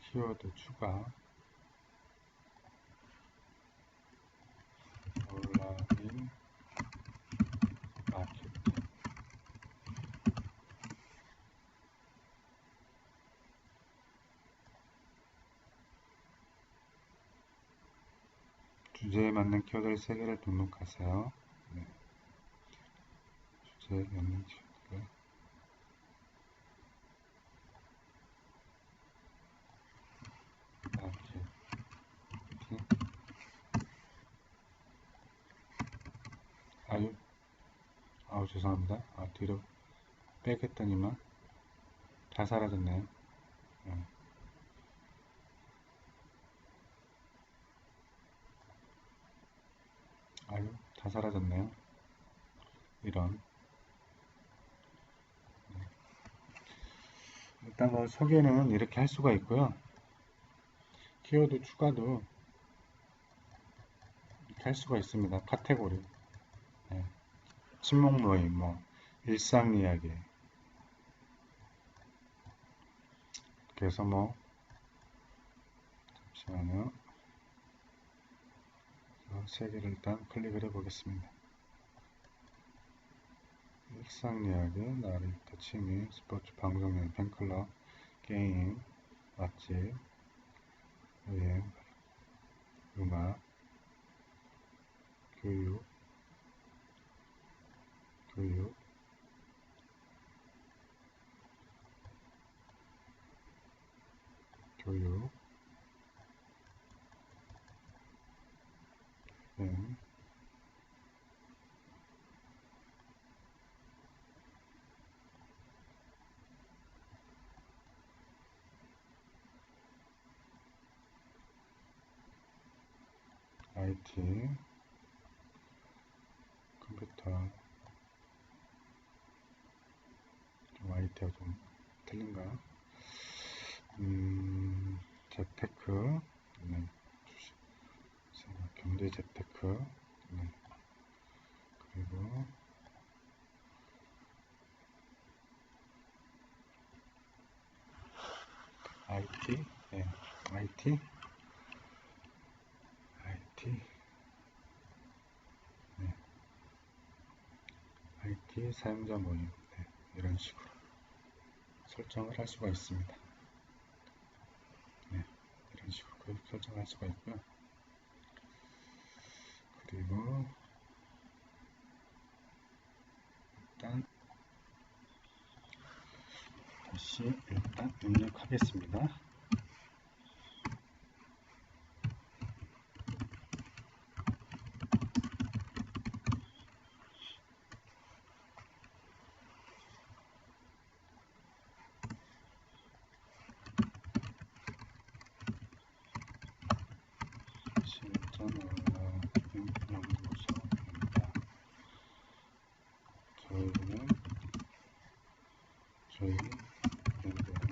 키워드 추가, 온라인 마케팅, 주제에 맞는 키워드를 3개를 등록하세요. 네. 주제에 맞는 키워드를 마케팅. 아유 죄송합니다. 뒤로 빼겠더니만 다 사라졌네요. 네. 다 사라졌네요. 이런. 일단 뭐 소개는 이렇게 할 수가 있고요. 키워드 추가도 이렇게 할 수가 있습니다. 카테고리, 네. 친목 모임, 뭐 일상 이야기. 그래서 뭐 잠시만요. 3개를 일단 클릭을 해 보겠습니다. 일상 이야기, 나루토, 취미, 스포츠, 방송인, 팬클럽, 게임, 맛집, 여행, 음악, 교육, 여행, IT, 컴퓨터, 좀 IT가 좀 틀린가요? 재테크, 네. 경제 재테크, 네. 그리고 IT, 네. IT, 네. IT 사용자 모임, 네. 이런 식으로 설정을 할 수가 있습니다. 네. 이런 식으로 설정할 수가 있고요. 그리고 일단 다시 일단 입력하겠습니다. 실전 온라인 연구소입니다. 저희 연구는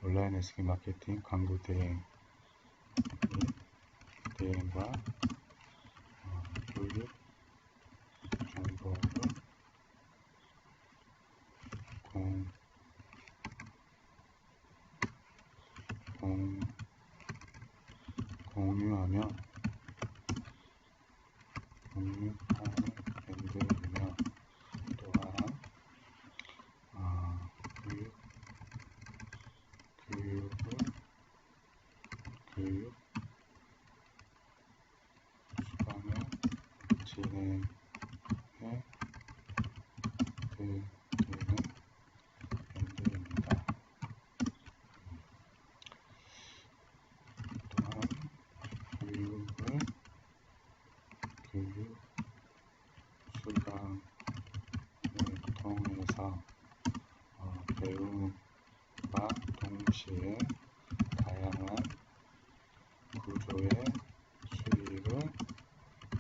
온라인 SK 마케팅 광고 대행과 교육 정보를 공유하는 밴드이며 또한 교육 수강을 진행해 드리는 밴드입니다. 또한 교육 수강을 통해서 배움과 동시에 다양한 구조의 수익을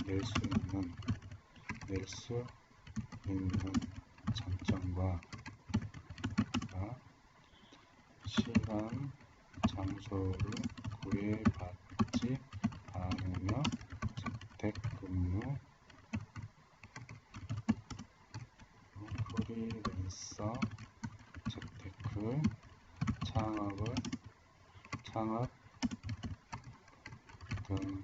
낼 수 있는 장점과 시간, 장소를 구애받지 않으며 상업 등을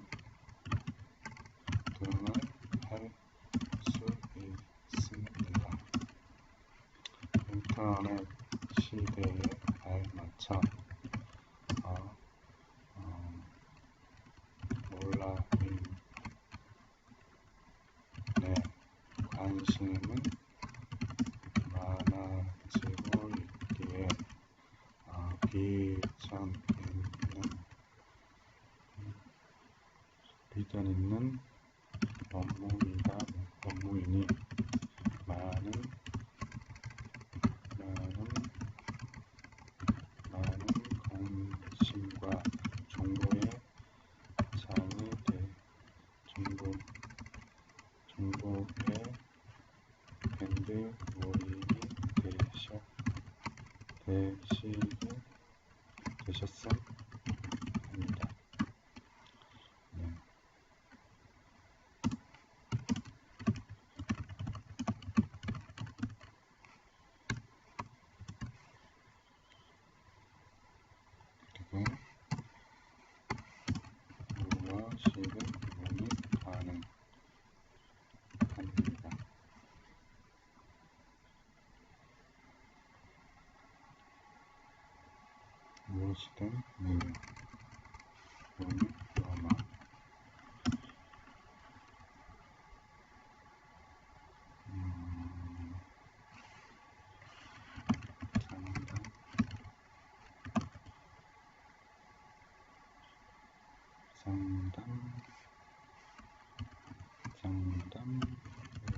할 수 있습니다. 인터넷 시대에 알맞춰 온라인에 관심은 많아지고 있기에 비전 있는 업무이니 많은 관심과 정보의 밴드 모임이 되셨음 합니다. 네. 그리고 무엇이든 문의 가능합니다. 무엇이든 문의 로마 상담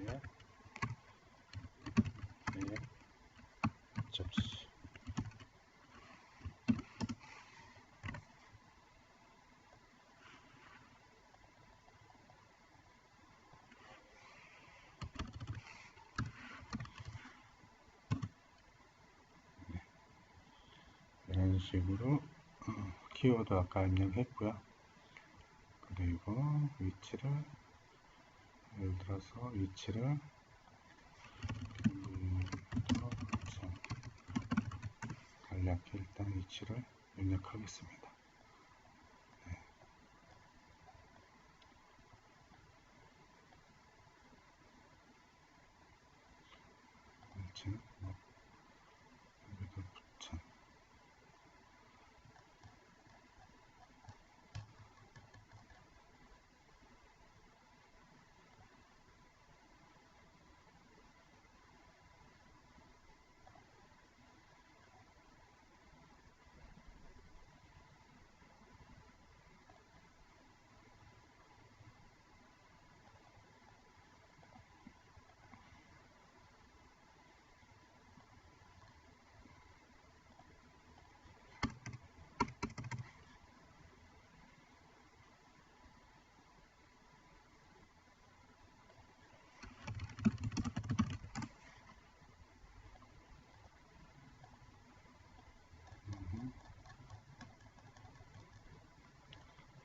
예약 접수. 이런 식으로 키워드 아까 입력했고요. 그리고 위치를 예를 들어서 위치를 간략히 일단 위치를 입력하겠습니다. 네. 위치는 여기다 부천.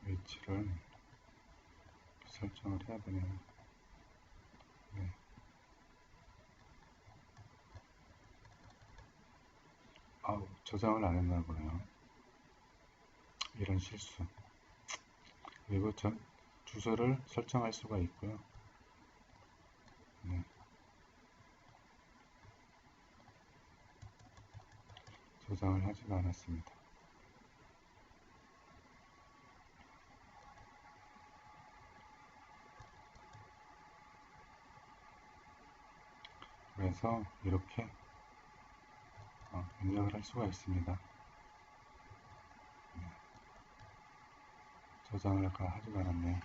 위치를 설정을 해야 되네요. 네. 저장을 안 했나 보네요. 이런 실수. 그리고 주소를 설정할 수가 있고요. 네. 저장을 하지가 않았습니다. 그래서 이렇게 입력을 할 수가 있습니다. 네. 저장을 아까 하지가 않았네요.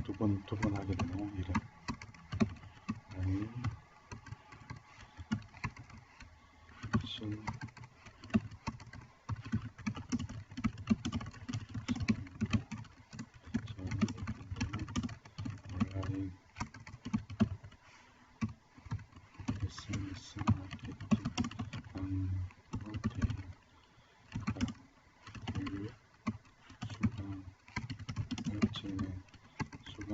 두 번 하게 되네요. 이름 신 온라인 SNS 마케팅 광고 대행 교육 수강을 진행 수강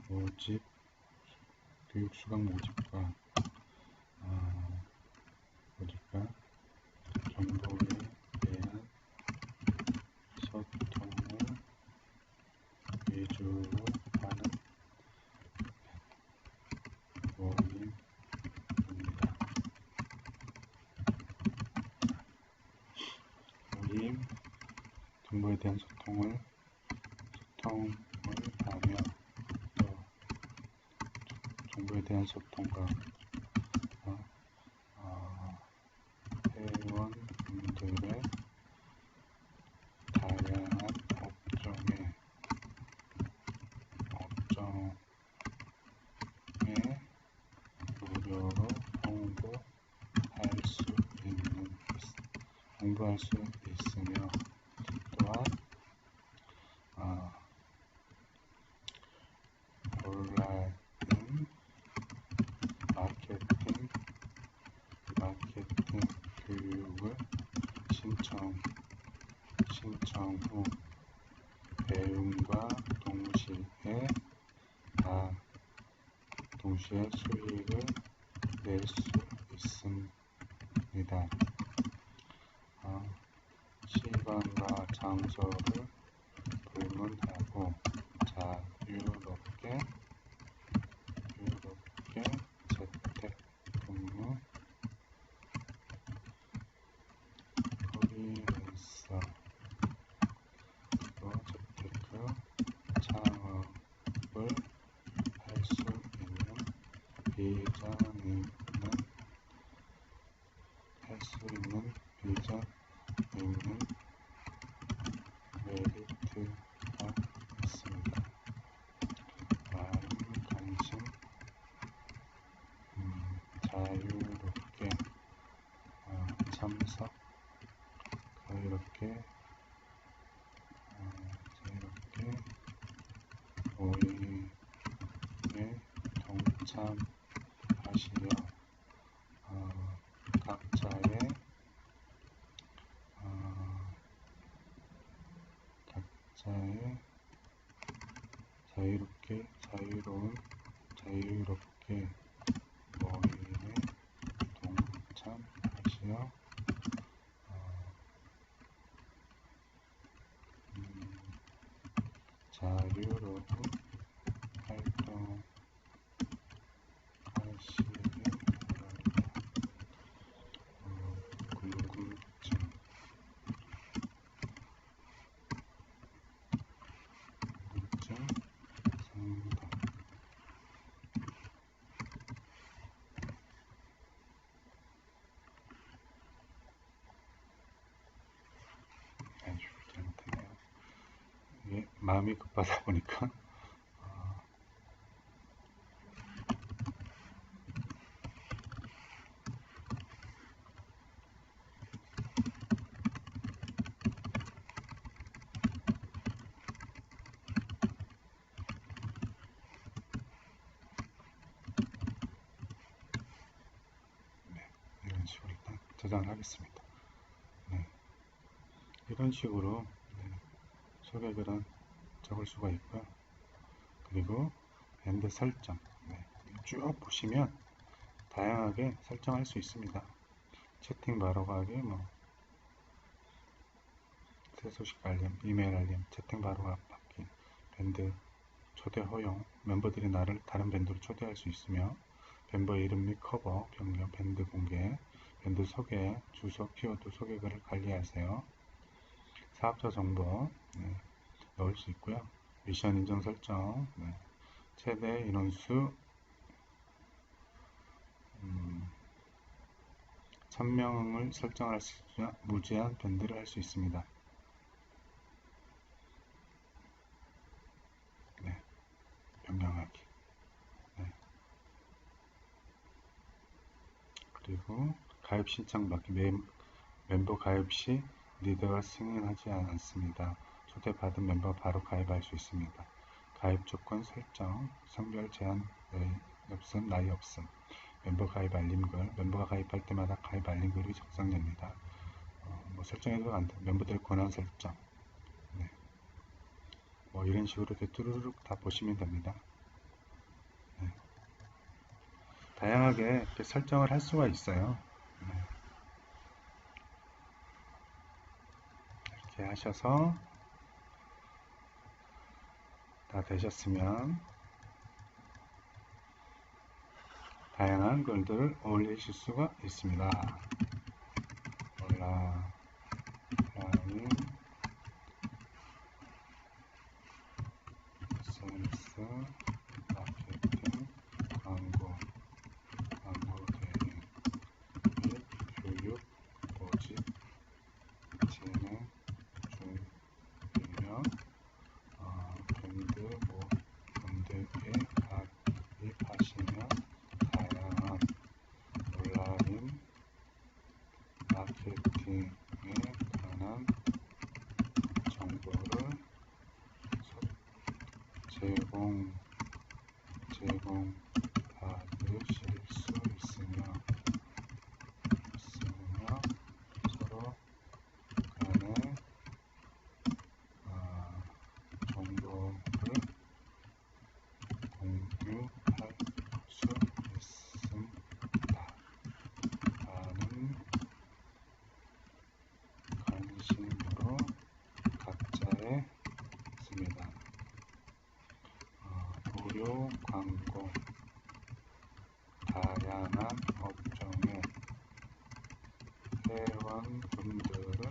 모집 교육 수강 모집과 정보에 대한 소통을 하며 또 정보에 대한 소통과 회원들의 다양한 업종에 무료로 홍보할 수 있으며 또한 온라인 마케팅 교육을 신청 후 배움과 동시에 수익을 낼 수 있습니다. 시간과 장소를 불문하고 자유롭게 재택근무, 프리랜서, 또 재테크 창업을 할 수 있는 비전 있는 메리트가 있습니다. 많은 관심, 자유롭게 참석, 자유롭게 모임에 동참하시려 각자의 자유롭게 모임에 동참하시어 자유로운 활동하시기 바랍니다. 궁금증 상담 아주 잘못했네요. 이게 마음이 급하다 보니까 이런 식으로 일단 저장을 하겠습니다. 이런 식으로 소개글은 적을 수가 있고요. 그리고 밴드 설정 쭉 보시면 다양하게 설정할 수 있습니다. 채팅 바로 가기, 새 소식 알림, 이메일 알림, 채팅 바로 받기, 밴드 초대 허용, 멤버들이 나를 다른 밴드로 초대할 수 있으며 멤버 이름 및 커버, 변경, 밴드 공개, 밴드 소개, 주소, 키워드, 소개글을 관리하세요. 사업자 정보 넣을 수 있고요. 미션 인증 설정, 최대 인원수 1000명을 설정할 수 있으며 무제한 밴드를 할 수 있습니다. 변경하기. 그리고 가입 신청 받기. 멤버 가입 시 리더가 승인하지 않습니다. 초대받은 멤버 바로 가입할 수 있습니다. 가입 조건 설정, 성별 제한 없음, 나이 없음, 멤버 가입 알림글, 멤버가 가입할 때마다 가입 알림글이 작성됩니다. 설정해도 안 돼. 멤버들 권한 설정, 이런 식으로 이렇게 뚜루룩 다 보시면 됩니다. 다양하게 이렇게 설정을 할 수가 있어요. 이렇게 하셔서 다 되셨으면 다양한 글들을 올리실 수가 있습니다. 온라인 제공받으실 수 있으며 서로 간에 정보를 공유할 수 있습니다. 라는 관심으로 각자의 씁니다. 무료 광고, 다양한 업종의 회원분들은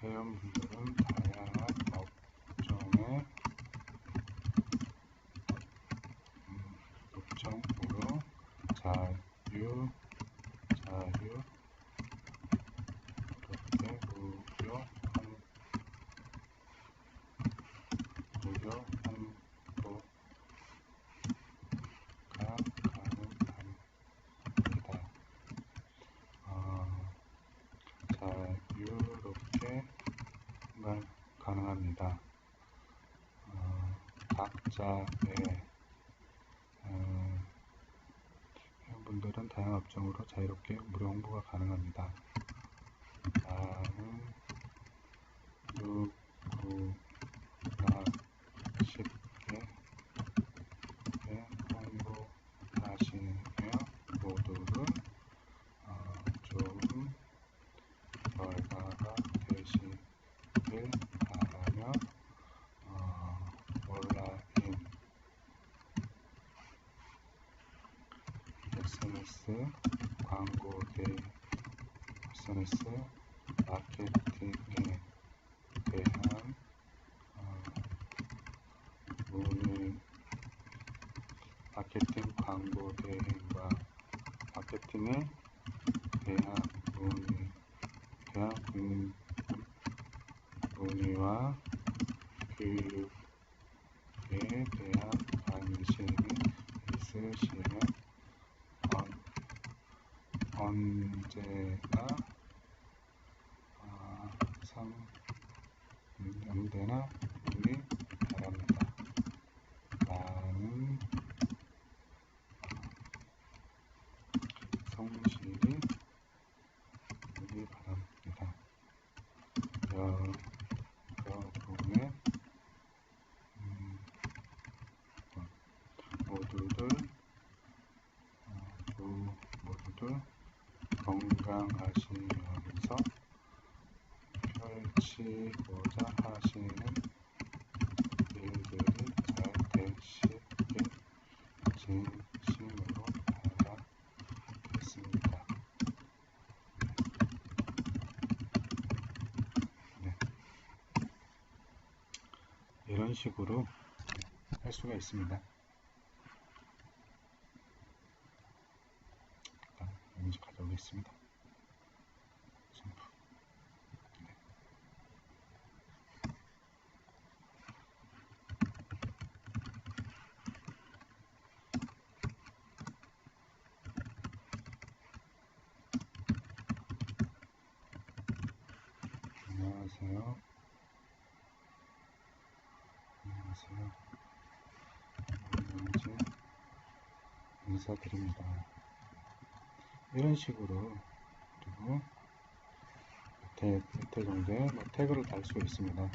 다양한 업종으로 자유롭게 무료 홍보가 가능합니다. 각자의 회원분들은 다양한 업종으로 자유롭게 무료 홍보가 가능합니다. 나는 누구나 쉽게 홍보하시며 모두를 좋은 결과가 되시길 바라며 온라인 SNS 마케팅에 대한 마케팅 광고 대행과 마케팅에 대한 문의와 교육에 대한 관심이 있으시면 언제나 문의 바랍니다. 라는 성실히 문의 바랍니다. 여러분의 모두들 건강하시면서 펼치고자 하시는 일들이 잘 되시길 진심으로 바라겠습니다. 네. 이런 식으로 할 수가 있습니다. 일단 이미지 가져오겠습니다. 안녕하세요. 이제 인사드립니다. 이런 식으로 그리고 밑에 정도에 태그를 달 수 있습니다.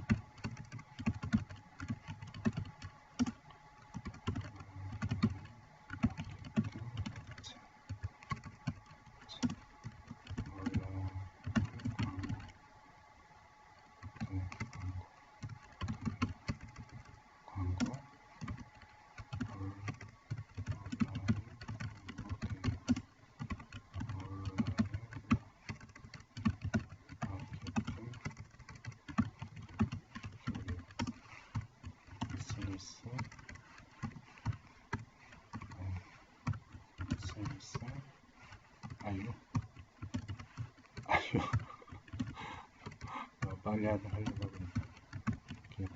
빨리 하려고 하니까 이렇게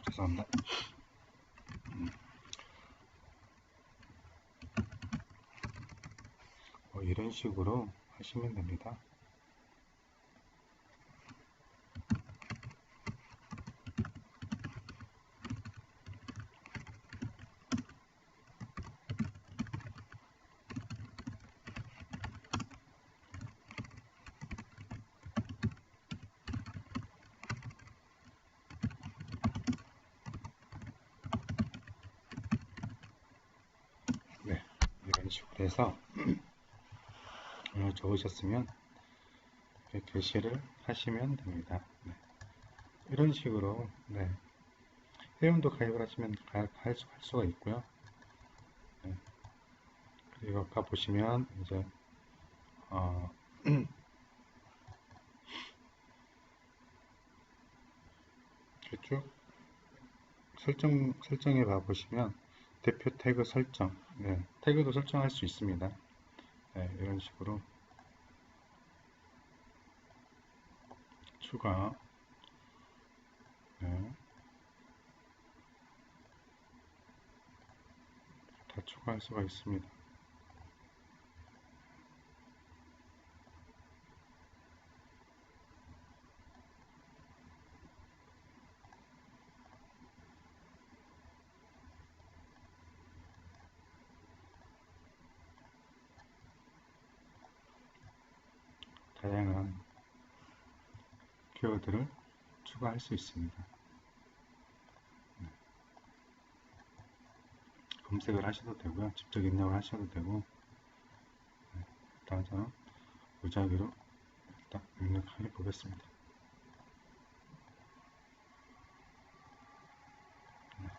죄송합니다. 이런 식으로 하시면 됩니다. 네, 이런 식으로 해서 적으셨으면 게시를 하시면 됩니다. 네, 이런 식으로 네, 회원도 가입을 하시면 할 수가 있고요. 네, 그리고 아까 보시면 이제 쭉 설정에 가보시면 대표 태그 설정, 네, 태그도 설정할 수 있습니다. 네, 이런 식으로 추가, 네, 다 추가할 수가 있습니다. 다양한 키워드를 추가할 수 있습니다. 네. 검색을 하셔도 되고요. 직접 입력을 하셔도 되고, 네. 일단 저는 무작위로 일단 입력해 보겠습니다. 네.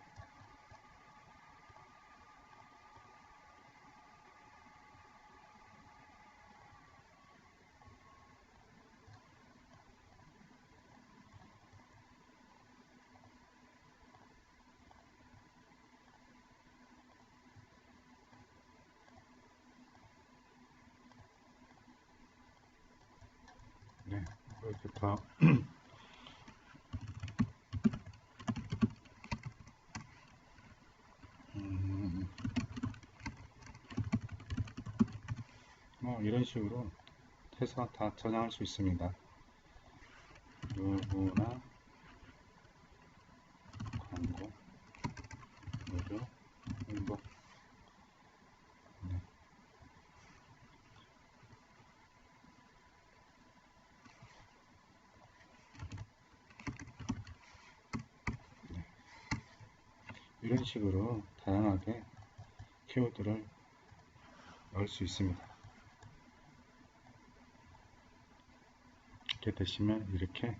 네. 이렇게 더 이런 식으로 해서 다 저장할 수 있습니다. 누구나 광고, 무료, 홍보. 네. 네. 이런 식으로 다양하게 키워드를 넣을 수 있습니다. 이렇게 되시면 이렇게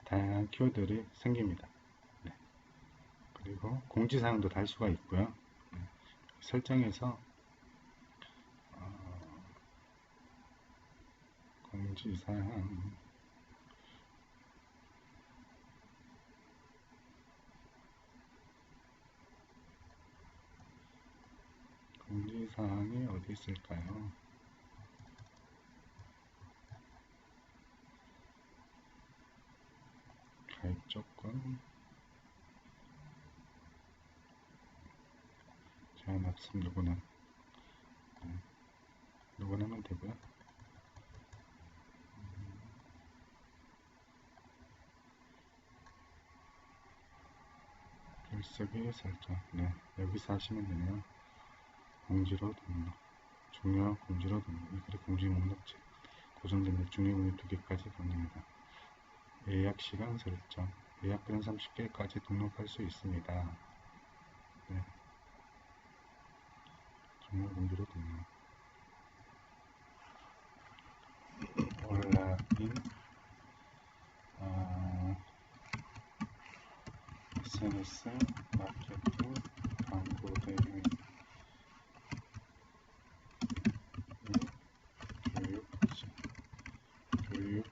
다양한 키워드들이 생깁니다. 네. 그리고 공지사항도 달 수가 있고요. 네. 설정에서 공지사항 공지사항이 어디 있을까요? 가입 조건, 제한 학습 누구나, 네. 누구나 하면 되고요. 글쓰기 설정, 네, 여기서 하시면 되네요. 공지로 등록, 중요 공지로 등록, 이 글의 공지 목록체, 고정된 맵 중요 공지 2개까지 가능합니다. 예약 시간 설정, 예약글은 30개까지 등록할 수 있습니다. 네. 중요 공지로 등록, 온라인 SNS 마케팅 광고 대행 교육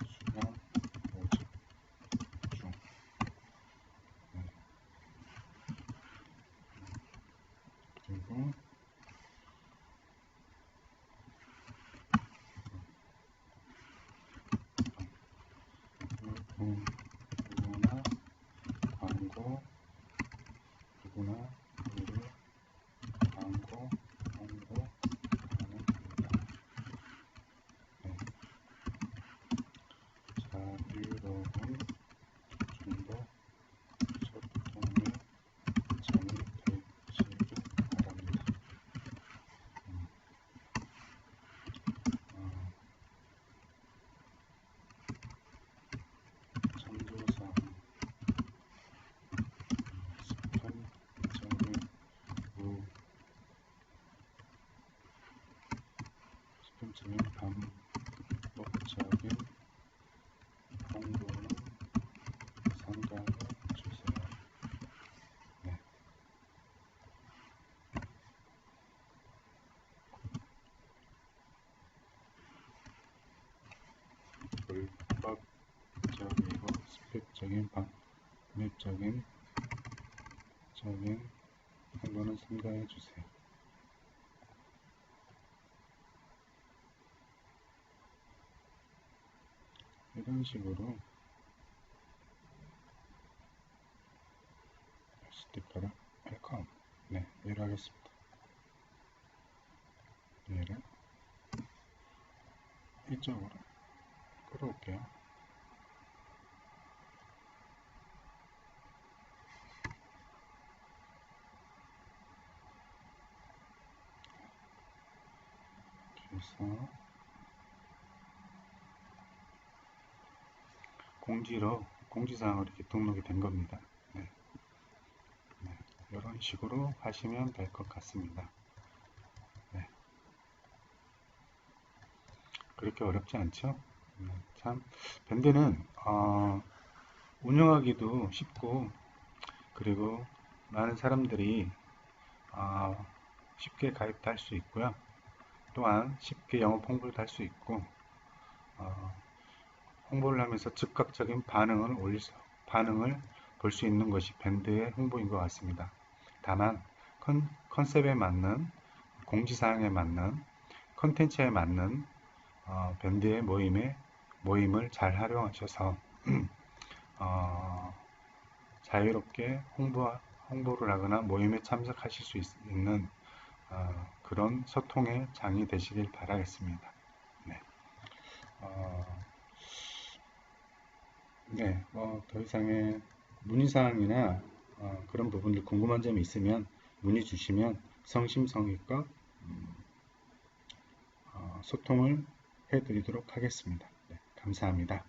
수강 모집 중. 네. 그리고 그리고 스펙적인 방법적인 정보는 삼가해 주세요. 이런 식으로 스티커를 웰컴. 네, 얘를 하겠습니다. 얘를 이쪽으로 끌어올게요. 그래서 공지사항으로 이렇게 등록이 된 겁니다. 네. 네. 이런 식으로 하시면 될 것 같습니다. 네. 그렇게 어렵지 않죠? 참 밴드는 운영하기도 쉽고, 그리고 많은 사람들이 쉽게 가입할 수 있고요. 또한 쉽게 영업 홍보를 할 수 있고, 홍보를 하면서 즉각적인 반응을 볼 수 있는 것이 밴드의 홍보인 것 같습니다. 다만 컨셉에 맞는, 공지사항에 맞는, 컨텐츠에 맞는 밴드의 모임을 잘 활용하셔서 자유롭게 홍보를 하거나 모임에 참석하실 수 있는 그런 소통의 장이 되시길 바라겠습니다. 네. 네, 더 이상의 문의사항이나 그런 부분들 궁금한 점이 있으면 문의 주시면 성심성의껏 소통을 해드리도록 하겠습니다. 네, 감사합니다.